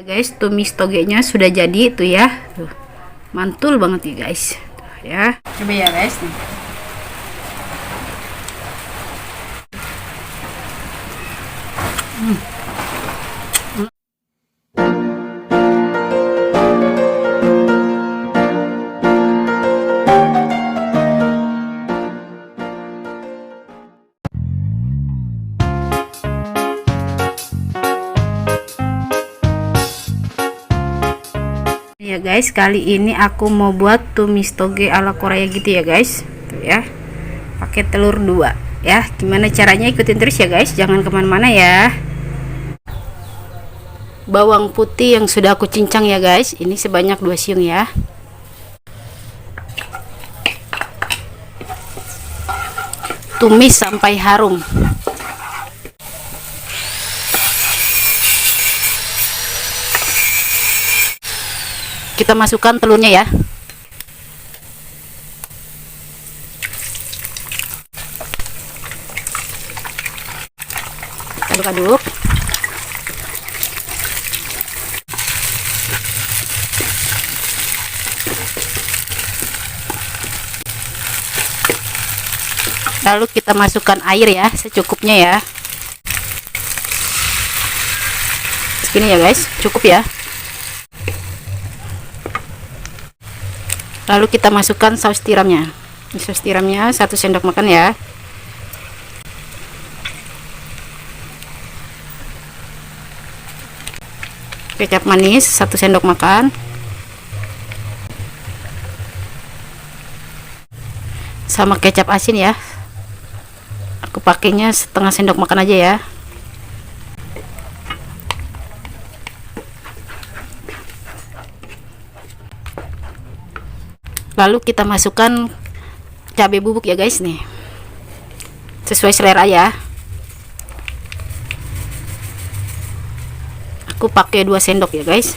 Guys, tumis togenya sudah jadi tuh ya. Tuh. Mantul banget ya guys. Tuh, ya. Coba ya guys nih. Ya guys, kali ini aku mau buat tumis toge ala Korea gitu ya guys. Tuh ya, pakai telur 2 ya. Gimana caranya, ikutin terus ya guys, jangan kemana-mana ya. Bawang putih yang sudah aku cincang ya guys, ini sebanyak 2 siung ya. Tumis sampai harum. Kita masukkan telurnya ya. Aduk-aduk. Lalu kita masukkan air ya, secukupnya ya. Segini ya guys, cukup ya. Lalu kita masukkan saus tiramnya. Saus tiramnya 1 sendok makan ya. Kecap manis 1 sendok makan. Sama kecap asin ya. Aku pakainya setengah sendok makan aja ya. Lalu kita masukkan cabai bubuk ya guys nih, sesuai selera ya. Aku pakai 2 sendok ya guys.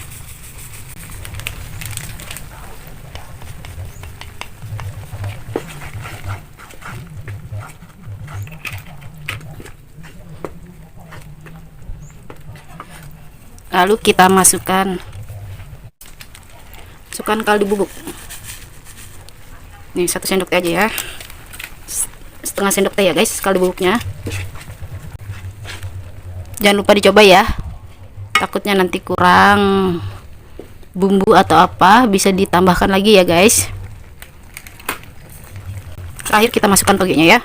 Lalu kita masukkan kaldu bubuk. Nih 1 sendok teh aja ya, setengah sendok teh ya guys kaldu bubuknya. Jangan lupa dicoba ya, takutnya nanti kurang bumbu atau apa, bisa ditambahkan lagi ya guys. Terakhir kita masukkan togenya ya.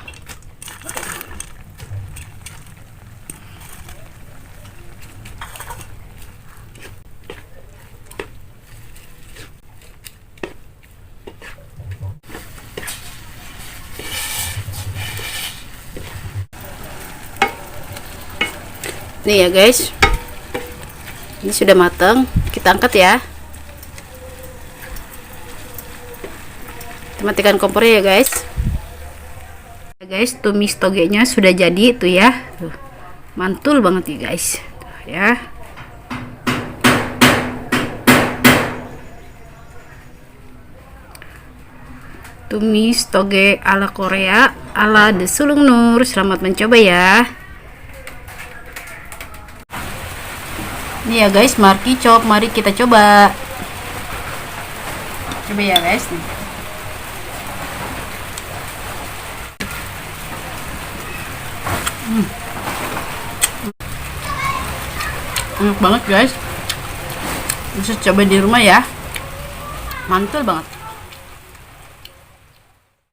Nih ya guys, ini sudah matang, kita angkat ya. Kita matikan kompornya ya guys. Tumis togenya sudah jadi tuh ya. Tuh, mantul banget ya guys. Tuh ya. Tumis toge ala Korea ala The Sulung Nur. Selamat mencoba ya. Nih ya guys, mari kita coba. Coba ya guys nih. Enak banget guys, bisa coba di rumah ya, mantul banget.